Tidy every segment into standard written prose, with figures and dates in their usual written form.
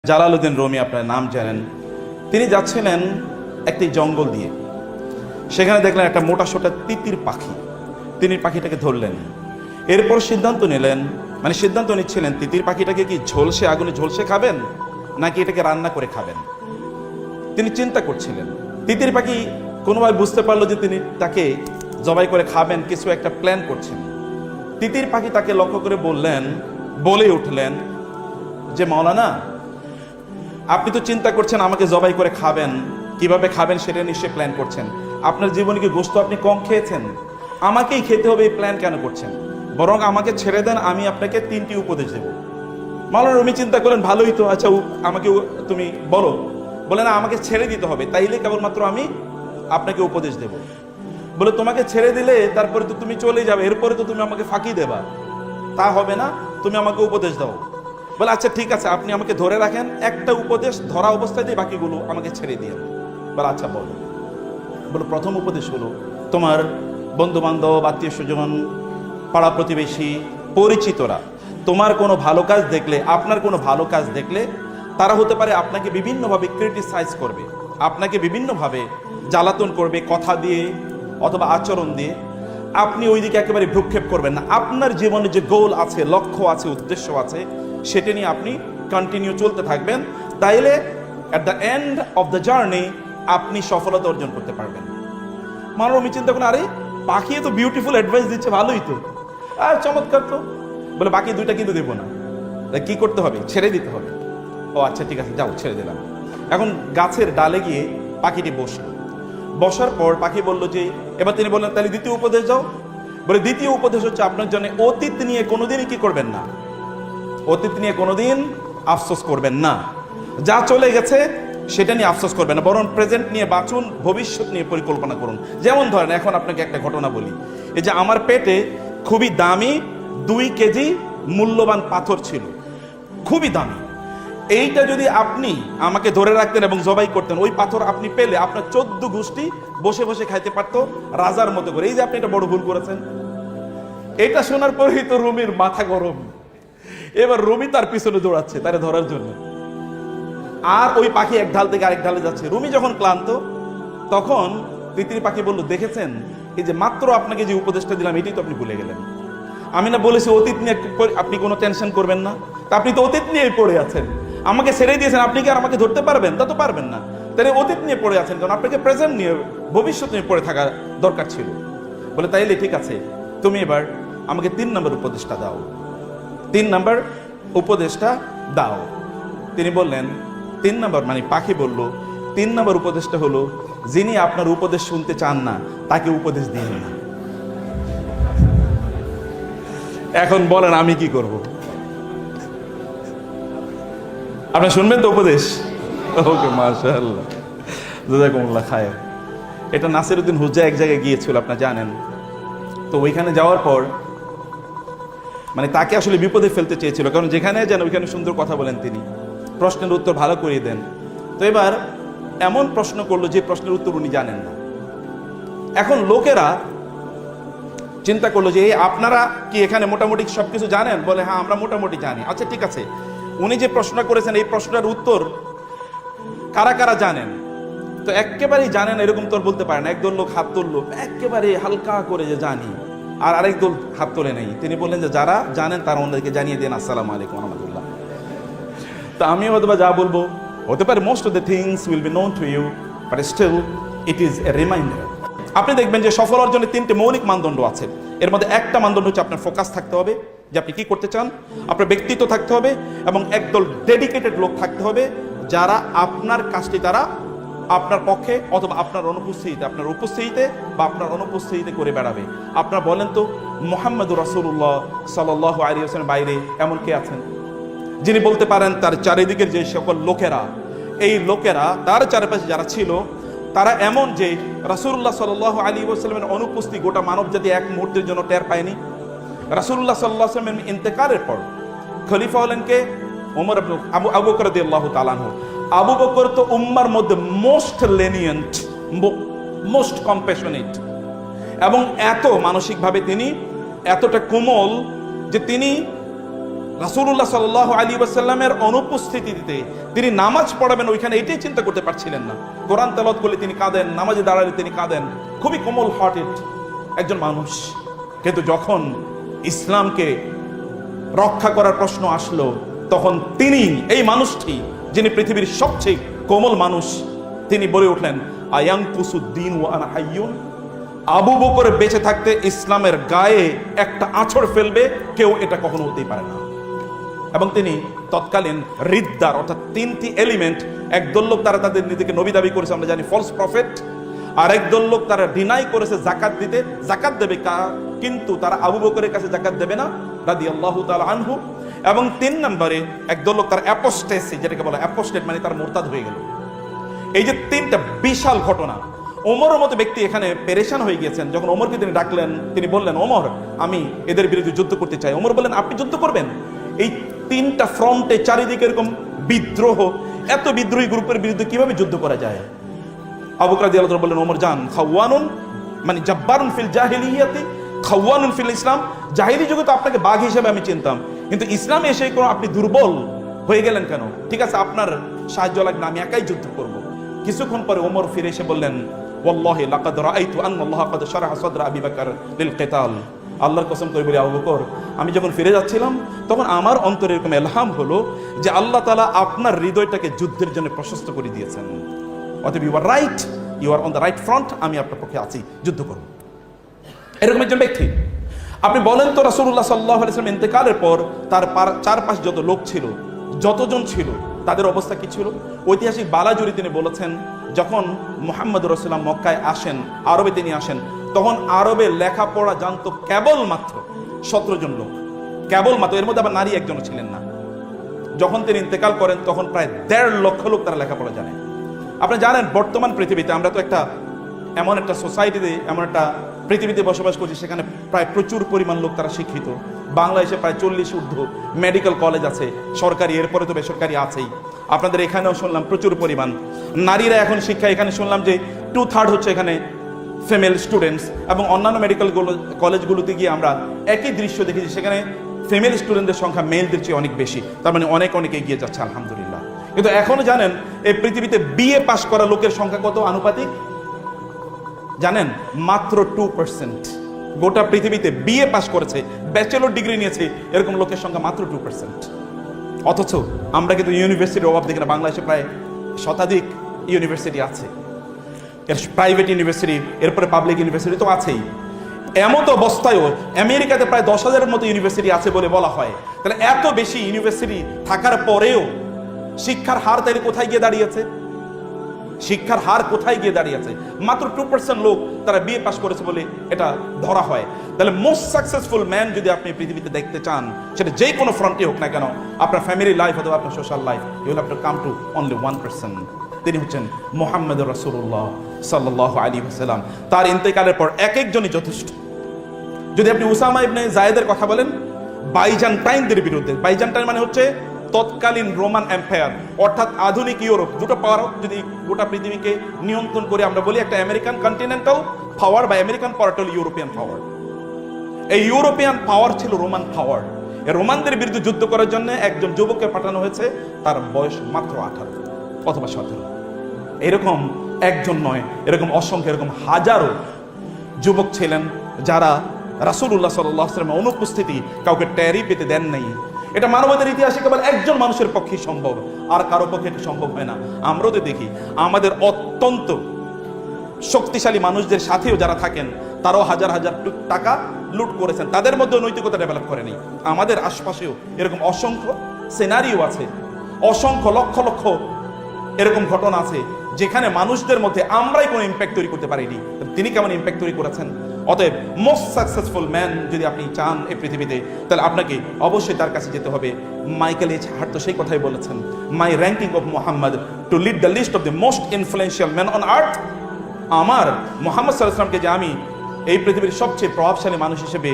Jalaluddin Rumi আপনার নাম জানেন। তিনি যাচ্ছিলেন একটি জঙ্গল দিয়ে, সেখানে দেখলেন একটা মোটা সোটা তিতির পাখি। তিনি পাখিটাকে ধরলেন, এরপর সিদ্ধান্ত নিলেন, মানে সিদ্ধান্ত নিচ্ছিলেন তিতির পাখিটাকে কি ঝলসে আগুনে ঝলসে খাবেন নাকি এটাকে রান্না করে খাবেন। তিনি চিন্তা করছিলেন। তিতির পাখি কোনোভাবে বুঝতে পারলো যে তিনি তাকে জবাই করে খাবেন, কিছু একটা প্ল্যান করছেন। তিতির পাখি তাকে লক্ষ্য করে বলে উঠলেন যে মাওলানা, আপনি তো চিন্তা করছেন আমাকে জবাই করে খাবেন, কিভাবে খাবেন সেটা নিশ্চয়ই প্ল্যান করছেন। আপনার জীবনে কি গোশত আপনি কম খেয়েছেন? আমাকেই খেতে হবে এই প্ল্যান কেন করছেন? বরং আমাকে ছেড়ে দেন, আমি আপনাকে 3টি উপদেশ দেব। মাওলানা রুমি চিন্তা করলেন, ভালোই তো, আচ্ছা আমাকে তুমি বলো। বলে না, আমাকে ছেড়ে দিতে হবে, তাইলে কেবলমাত্র আমি আপনাকে উপদেশ দেব। বলে তোমাকে ছেড়ে দিলে তারপরে তো তুমি চলে যাবে, এরপরে তো তুমি আমাকে ফাঁকি দেবা, তা হবে না, তুমি আমাকে উপদেশ দাও। বলে আচ্ছা ঠিক আছে, আপনি আমাকে ধরে রাখেন, একটা উপদেশ ধরা অবস্থায় দিয়ে বাকিগুলো আমাকে ছেড়ে দিয়ে। বলে আচ্ছা বলো। বলে প্রথম উপদেশ হলো, তোমার বন্ধু বান্ধব, আত্মীয় স্বজন, পাড়া প্রতিবেশী, পরিচিতরা তোমার কোনো ভালো কাজ দেখলে, আপনার কোনো ভালো কাজ দেখলে তারা হতে পারে আপনাকে বিভিন্নভাবে ক্রিটিসাইজ করবে, আপনাকে বিভিন্নভাবে জ্বালাতন করবে, কথা দিয়ে অথবা আচরণ দিয়ে। আপনি ওইদিকে একেবারে ভ্রুক্ষেপ করবেন না। আপনার জীবনে যে গোল আছে, লক্ষ্য আছে, উদ্দেশ্য আছে, সেটা নিয়ে আপনি কন্টিনিউ চলতে থাকবেন। তাইলে at the end of the journey আপনি সফলতা অর্জন করতে পারবেন। মানব আমি চিন্তা করেন, আরে পাখি তো বিউটিফুল অ্যাডভাইস দিচ্ছে, ভালোই তো, আর চমৎকার তো। বলে বাকি 2টা কিন্তু দেবো না, কি করতে হবে? ছেড়ে দিতে হবে। ও আচ্ছা ঠিক আছে, যাও ছেড়ে দিলাম। এখন গাছের ডালে গিয়ে পাখিটি বসলো। বসার পর পাখি বলল যে, এবার তিনি বললেন তাহলে দ্বিতীয় উপদেশ যাও। বলে দ্বিতীয় উপদেশ হচ্ছে, আপনার জন্য অতীত নিয়ে কোনোদিনই কি করবেন না, অতীত নিয়ে কোনোদিন আফসোস করবেন না। যা চলে গেছে সেটা নিয়ে আফসোস করবেন না, বরং প্রেজেন্ট নিয়ে বাঁচুন, ভবিষ্যৎ নিয়ে পরিকল্পনা করুন। যেমন ধরেন, এখন আপনাকে একটা ঘটনা বলি। এই যে আমার পেটে খুবই দামি 2 কেজি মূল্যবান পাথর ছিল, খুবই দামি। এইটা যদি আপনি আমাকে ধরে রাখতেন এবং জবাই করতেন, ওই পাথর আপনি পেলে আপনার 14 গোষ্ঠী বসে বসে খাইতে পারতো রাজার মতো করে। এই যে আপনি একটা বড় ভুল করেছেন। এটা শোনার পরেই তো রুমির মাথা গরম। এবার রুমি তার পিছনে দৌড়াচ্ছে তারে ধরার জন্য, আর ওই পাখি এক ঢাল থেকে আরেক ঢালে যাচ্ছে। রুমি যখন ক্লান্ত, তখন তিতির পাখি বলল, দেখেছেন এই যে মাত্র আপনাকে যে উপদেশটা দিলাম, এটাই তো আপনি ভুলে গেলেন। আমি না বলেছি অতীত নিয়ে আপনি কোনো টেনশন করবেন না? তা আপনি তো অতীত নিয়েই পড়ে আছেন। আমাকে ছেড়ে দিয়েছেন, আপনি কি আর আমাকে ধরতে পারবেন? তা তো পারবেন না। তাহলে অতীত নিয়ে পড়ে আছেন, কারণ আপনাকে প্রেজেন্ট নিয়ে, ভবিষ্যৎ নিয়ে পড়ে থাকা দরকার ছিল। বলে তাইলে ঠিক আছে, তুমি এবার আমাকে 3 নম্বর উপদেশটা দাও, 3 নম্বর উপদেশটা দাও। তিনি বললেন 3 নম্বর, মানে পাখি বলল 3 নম্বর উপদেশটা হলো, যিনি আপনার উপদেশ শুনতে চান না তাকে উপদেশ দিন না। এখন বলেন আমি কি করব? আপনি শুনবেন তো উপদেশ? ওকে, মাশাআল্লাহ, জাযাকুমুল্লাহ খায়ের। এটা নাসিরউদ্দিন হুজ্জা এক জায়গায় গিয়েছিল, আপনি জানেন তো। ওইখানে যাওয়ার পর মানে তাকে আসলে বিপদে ফেলতে চেয়েছিল, কারণ যেখানে যান ওইখানে সুন্দর কথা বলেন তিনি, প্রশ্নের উত্তর ভালো করিয়ে দেন। তো এবার এমন প্রশ্ন করলো যে প্রশ্নের উত্তর উনি জানেন না। এখন লোকেরা চিন্তা করলো যে আপনারা কি এখানে মোটামুটি সবকিছু জানেন? বলে হ্যাঁ, আমরা মোটামুটি জানি। আচ্ছা ঠিক আছে, উনি যে প্রশ্নটা করেছেন এই প্রশ্নটার উত্তর কারা কারা জানেন? তো একেবারেই জানেন এরকম তো বলতে পারেন। একদল লোক হাত তুললো একেবারে হালকা করে যে জানি, আর আরেক দল হাত তোলে নেই। তিনি বললেন যে যারা জানেন তারা ওনাদেরকে জানিয়ে দেন, আসসালামু আলাইকুম ওয়া রাহমাতুল্লাহ। তো আমি হয়তো যা বলবো হতে পারে most of the things will be known to you, but still it is a reminder. আপনি দেখবেন যে সফল অর্জনের 3টে মৌলিক মানদণ্ড আছে। এর মধ্যে একটা মানদণ্ড হচ্ছে আপনার ফোকাস থাকতে হবে, যে আপনি কি করতে চান, আপনার ব্যক্তিত্ব থাকতে হবে, এবং একদল ডেডিকেটেড লোক থাকতে হবে যারা আপনার কাজটি তারা আপনার পক্ষে অথবা আপনার উপস্থিতিতে বা আপনার অনুপস্থিতিতে করে বেড়াবে। আপনারা বলেন তো, মুহাম্মদুর রাসূলুল্লাহ সাল্লাল্লাহু আলাইহি ওয়াসাল্লাম বাইরে এমন কে আছেন যিনি বলতে পারেন তার চারিদিকের যে সকল লোকেরা, এই লোকেরা তার চারপাশে যারা ছিল তারা এমন যে রাসূলুল্লাহ সাল্লাল্লাহু আলাইহি ওয়াসাল্লামের অনুপস্থিতি গোটা মানব জাতি এক মুহূর্তের জন্য টের পায়নি। রাসূলুল্লাহ সাল্লাল্লাহু আলাইহি ওয়াসাল্লামের ইন্তেকালের পর খলিফা হলেন কে? ওমর ইবনে আবু বকর রাদিয়াল্লাহু তাআলা আনহু। আবু বকর তো উম্মার মধ্যে মোস্ট লেনিয়েন্ট, মোস্ট কম্প্যাশনেট, এবং এত মানসিকভাবে তিনি এতটা কোমল যে তিনি রাসূলুল্লাহ সাল্লাল্লাহু আলাইহি ওয়াসাল্লামের অনুপস্থিতিতে তিনি নামাজ পড়াবেন ওইখানে, এটাই চিন্তা করতে পারছিলেন না। কোরআন তেলাওয়াত করলে তিনি কাঁদেন, নামাজে দাঁড়ালে তিনি কাঁদেন, খুবই কোমল হার্টেড একজন মানুষ। কিন্তু যখন ইসলামকে রক্ষা করার প্রশ্ন আসলো, তখন তিনি, এই মানুষটি যিনি পৃথিবীর সবচেয়ে কোমল মানুষ, তিনি বলে উঠলেন, আয়ানকুসুদ্দিন ওয়া আনা হাইয়ুন, আবু বকর বেঁচে থাকতে ইসলামের গায়ে একটা আঁচড় ফেলবে, কেউ এটা কখনো হতেই পারে না। এবং তিনি তৎকালীন রিদ্দার অর্থাৎ তিনটি এলিমেন্ট, একদল লোক তারা তাদের নিজেকে নবী দাবি করেছে, আমরা জানি ফলস প্রফেট, আর একদল লোক তারা ডিনাই করেছে জাকাত দিতে, জাকাত দেবে কিন্তু তারা আবু বকরের কাছে জাকাত দেবে না রাদিয়াল্লাহু তাআলা আনহু। এবং 3 নম্বরে একদল লোক তারা অ্যাপোস্টেসি, যেটাকে বলা অ্যাপোস্টেট মানে তারা মুরতাদ হয়ে গেল। এই যে 3টা বিশাল ঘটনা, ওমরের মতো ব্যক্তি এখানে পেরেশান হয়ে গিয়েছেন। যখন ওমরকে তিনি ডাকলেন, তিনি বললেন, ওমর আমি এদের বিরুদ্ধে যুদ্ধ করতে চাই। ওমর বললেন, আপনি যুদ্ধ করবেন? এই 3টা ফ্রন্টে চারিদিকে এরকম বিদ্রোহ, এত বিদ্রোহী গ্রুপের বিরুদ্ধে কিভাবে যুদ্ধ করা যায়? আবু বকর রাদিয়াল্লাহু তাআলা বললেন, ওমর যান, খাওয়ানুন মানে জাব্বারুন ফিল জাহিলিয়াতি খাওয়ানুন ফিল ইসলাম। জাহিলি যুগে তো আপনাকে বাঘ হিসেবে আমি চিনতাম, কিন্তু ইসলামে এসে কোনো আপনি দুর্বল হয়ে গেলেন কেন? ঠিক আছে, আপনার সাহায্য লাগবে না, আমি একাই যুদ্ধ করব। কিছুক্ষণ পরে ওমর ফিরে এসে বললেন, ওয়াল্লাহি লাকাদ রাআইতু আন্নাল্লাহা কাদ শারাহা সাদরা আবি বকর লিল কিতাল। আল্লাহর কসম করে বলি, আবু বকর, আমি যখন ফিরে যাচ্ছিলাম তখন আমার অন্তরে এরকম ইলহাম হলো যে আল্লাহ তাআলা আপনার হৃদয়টাকে যুদ্ধের জন্য প্রশস্ত করে দিয়েছেন। অতএব you are right, you are on the right front, আমি আপনার পক্ষে আছি, যুদ্ধ করব। এরকম একজন ব্যক্তি। আপনি বলেন তো, রাসূলুল্লাহ সাল্লাল্লাহু আলাইহি ওয়াসাল্লাম ইন্তেকালের পর তার চারপাশ যত লোক ছিল, যতজন ছিল, তাদের অবস্থা কি ছিল? ঐতিহাসিক বালাজুরি তিনি বলেছেন, যখন মুহাম্মদুর রাসূলুল্লাহ মক্কায় আসেন, আরবে তিনি আসেন, তখন আরবে লেখাপড়া জানতো কেবলমাত্র 17 জন লোক, কেবলমাত্র। এর মধ্যে আবার নারী একজনও ছিলেন না। যখন তিনি ইন্তেকাল করেন তখন প্রায় 1.5 লক্ষ লোক তারা লেখাপড়া জানে। আপনি জানেন বর্তমান পৃথিবীতে আমরা তো এমন একটা সোসাইটিতে, এমন একটা পৃথিবীতে বসবাস করছি, সেখানে প্রায় প্রচুর পরিমাণ লোক তারা শিক্ষিত। বাংলাদেশে প্রায় 40 ঊর্ধ্ব মেডিকেল কলেজ আছে, সরকারি, এরপরে তো বেসরকারি আছেই। আপনাদের এখানেও শুনলাম প্রচুর পরিমাণ নারীরা এখন শিক্ষা, এখানে শুনলাম যে 2/3 হচ্ছে এখানে ফিমেল স্টুডেন্টস। এবং অন্যান্য মেডিকেল কলেজগুলোতে গিয়ে আমরা একই দৃশ্য দেখেছি, সেখানে ফিমেল স্টুডেন্টদের সংখ্যা মেলদের চেয়ে অনেক বেশি। তার মানে অনেক এগিয়ে যাচ্ছে আলহামদুলিল্লাহ। কিন্তু এখনো জানেন এই পৃথিবীতে বিএ পাশ করা লোকের সংখ্যা কত আনুপাতিক জানেন? মাত্র 2%। গোটা পৃথিবীতে বিএ পাশ করেছে, ব্যাচেলর ডিগ্রি নিয়েছে, এরকম লোকের সংখ্যা মাত্র 2%। অথচ আমরা কিন্তু ইউনিভার্সিটির অভাব দেখি না। বাংলাদেশে প্রায় শতাধিক ইউনিভার্সিটি আছে, এর প্রাইভেট ইউনিভার্সিটি, এরপরে পাবলিক ইউনিভার্সিটি তো আছেই। এমত অবস্থায়ও আমেরিকাতে প্রায় 10,000-এর মতো ইউনিভার্সিটি আছে বলে বলা হয়। তাহলে এত বেশি ইউনিভার্সিটি থাকার পরেও শিক্ষার হার তাহলে কোথায় গিয়ে দাঁড়িয়েছে? শিক্ষার হার কোথায় গিয়ে দাঁড়িয়েছে? মাত্র 2% লোক তারা বিএ পাস করেছে বলে এটা ধরা হয়। তাহলে মোস্ট সাকসেসফুল ম্যান যদি আপনি পৃথিবীতে দেখতে চান, সেটা যে কোনো ফ্রন্টে হোক না কেন, আপনার ফ্যামিলি লাইফ অথবা আপনার social life, you will have to come to only 1%। তিনি হচ্ছেন মুহাম্মদুর রাসূলুল্লাহ সাল্লাল্লাহু আলাইহি ওয়াসাল্লাম। তার ইন্তেকালের পর এক একজনই যথেষ্ট। যদি আপনি উসামা ইবনে যায়েদের কথা বলেন, বাইজান্টাইনদের বিরুদ্ধে, বাইজান্টাইন মানে হচ্ছে তৎকালীন রোমান এম্পায়ার, অর্থাৎ আধুনিক ইউরোপ, দুটো পাওয়ার যদি গোটা পৃথিবীকে নিয়ন্ত্রণ করে আমরা বলি, একটা আমেরিকান কন্টিনেন্টাল পাওয়ার বা আমেরিকান পাওয়ার হল ইউরোপিয়ান পাওয়ার। এই ইউরোপিয়ান পাওয়ার ছিল রোমান পাওয়ার। এই রোমানদের বিরুদ্ধে যুদ্ধ করার জন্য একজন যুবককে পাঠানো হয়েছে, তার বয়স মাত্র 18 অথবা 17। এরকম একজন নয়, এরকম অসংখ্য, এরকম হাজারো যুবক ছিলেন যারা রাসূলুল্লাহ সাল্লাল্লাহু আলাইহি ওয়াসাল্লামের অনুপস্থিতি কাউকে টেরই পেতে দেন নাই। এটা মানবতার ইতিহাসে কেবল একজন মানুষের পক্ষে সম্ভব, আর কারো পক্ষে এটা সম্ভব হয় না। আমরাও তো দেখি আমাদের অত্যন্ত শক্তিশালী মানুষদের সাথেও যারা থাকেন, তারাও হাজার হাজার টাকা লুট করেছেন, তাদের মধ্যে নৈতিকতা ডেভেলপ করেনি। আমাদের আশপাশেও এরকম অসংখ্য সিনারিও আছে, অসংখ্য লক্ষ লক্ষ এরকম ঘটনা আছে যেখানে মানুষদের মধ্যে আমরাই কোনো ইম্প্যাক্ট তৈরি করতে পারিনি, তিনি কেমন ইম্প্যাক্ট তৈরি করেছেন। অতএব মোস্ট সাকসেসফুল ম্যান যদি আপনি চান এই পৃথিবীতে, তাহলে আপনাকে অবশ্যই তার কাছে যেতে হবে। মাইকেল এইচ হার্ট তো সেই কথাই বলেছেন, my ranking of Muhammad to lead the list of the most influential man on earth. আমার মুহাম্মদ সাল্লাল্লাহু আলাইহি ওয়াসাল্লামকে যে আমি এই পৃথিবীর সবচেয়ে প্রভাবশালী মানুষ হিসেবে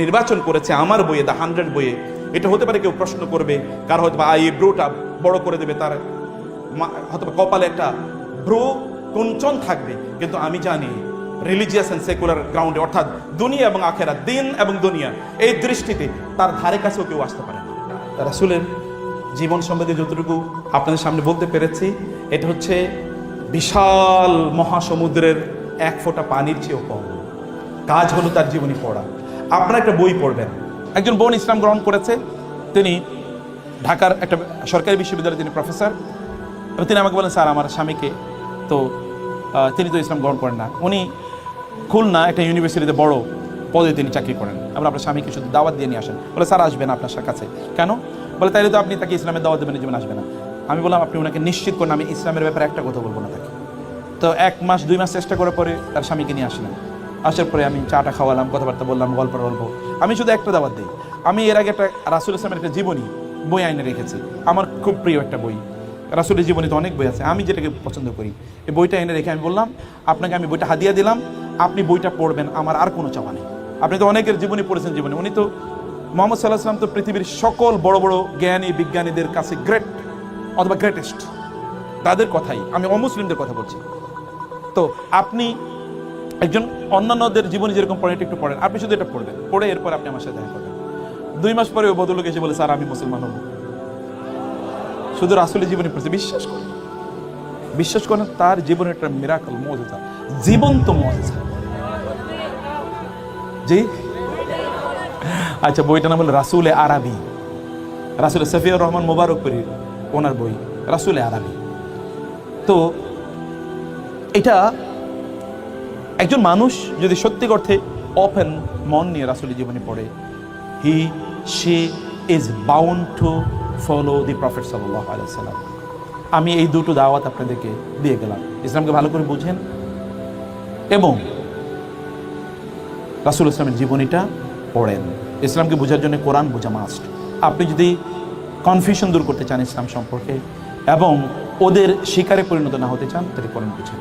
নির্বাচন করেছে আমার বইয়ে, দ্য 100 বইয়ে, এটা হতে পারে কেউ প্রশ্ন করবে, কার হয়তো বা ব্রোটা বড় করে দেবে, তার হয়তো কপালে একটা ভ্রু কুঞ্চন থাকবে, কিন্তু আমি জানি রিলিজিয়াস এন্ড সেকুলার গ্রাউন্ডে, অর্থাৎ দুনিয়া এবং আখেরাত, দিন এবং দুনিয়া, এই দৃষ্টিতে তার ধারে কাছেও কেউ আসতে পারে না। রাসূলের জীবন সম্বন্ধে যতটুকু আপনাদের সামনে বলতে পেরেছি, এটা হচ্ছে বিশাল মহাসমুদ্রের এক ফোঁটা পানির চেয়েও কম। কাজ হলো তার জীবনী পড়া। আপনারা একটা বই পড়বেন। একজন বোন ইসলাম গ্রহণ করেছে, তিনি ঢাকার একটা সরকারি বিশ্ববিদ্যালয়ে তিনি প্রফেসর, এবং তিনি আমাকে বলেন, স্যার আমার স্বামীকে তো তিনি তো ইসলাম গ্রহণ করেন না, উনি খুলনা একটা ইউনিভার্সিটিতে বড় পদে তিনি চাকরি করেন, আমরা আপনার স্বামীকে শুধু দাওয়াত দিয়ে নিয়ে আসেন। বলে স্যার আসবেন আপনার কাছে কেন? বলে তাইলে তো আপনি তাকে ইসলামের দাওয়াত দেবেন, জীবন আসবে না। আমি বললাম আপনি ওনাকে নিশ্চিত করেন আমি ইসলামের ব্যাপারে একটা কথা বলবো না তাকে। তো 1 মাস 2 মাস চেষ্টা করার পরে তার স্বামীকে নিয়ে আসলেন। আসার পরে আমি চাটা খাওয়ালাম, কথাবার্তা বললাম, গল্প। আমি শুধু একটা দাওয়াত দিই। আমি এর আগে একটা রাসূল ইসলামের একটা জীবনী বই আইনে রেখেছি, আমার খুব প্রিয় একটা বই। রাসূলের জীবনীতে অনেক বই আছে, আমি যেটাকে পছন্দ করি এই বইটা এনে রেখে আমি বললাম আপনাকে আমি বইটা হাদিয়া দিলাম, আপনি বইটা পড়বেন, আমার আর কোনো চাওয়া নেই। আপনি তো অনেকের জীবনী পড়েছেন, জীবনী উনি তো মুহাম্মদ সাল্লাল্লাহু আলাইহি ওয়াসাল্লাম তো পৃথিবীর সকল বড় বড় জ্ঞানী বিজ্ঞানীদের কাছে গ্রেট অথবা গ্রেটেস্ট, তাদের কথাই, আমি অমুসলিমদের কথা বলছি। তো আপনি একজন অন্যান্যদের জীবনী যেরকম পড়েন একটু পড়েন, আপনি শুধু এটা পড়বেন, পড়ে এরপর আপনি আমার সাথে দেখা করবেন। 2 মাস পরে ওই ভদ্রলোক এসে বলে স্যার আমি মুসলমান হব, শুধু রাসূলের জীবনী পড়ছে। বিশ্বাস করেন তার জীবনের একটা মিরাকল, মুজিজা, জীবন্ত মুজিজা। জি আচ্ছা, বইটার নাম হলো রাসূলে আরবি, রাসূল সফিউর রহমান মোবারকপুরী ওনার বই রাসূলে আরবি। তো এটা একজন মানুষ যদি সত্যি অর্থে ওপেন মন নিয়ে রাসূলের জীবনী পড়ে, she is bound to follow the prophet সাল্লাল্লাহু আলাইহি ওয়াসাল্লাম। আমি এই দুটো দাওয়াত আপনাদেরকে দিয়ে গেলাম, ইসলামকে ভালো করে বুঝেন এবং রাসূল ইসলামের জীবনীটা পড়েন। ইসলামকে বোঝার জন্য কোরআন বোঝা মাস্ট। আপনি যদি কনফিউশন দূর করতে চান ইসলাম সম্পর্কে এবং ওদের শিকারে পরিণত না হতে চান, তাহলে কোরআন বুঝেন।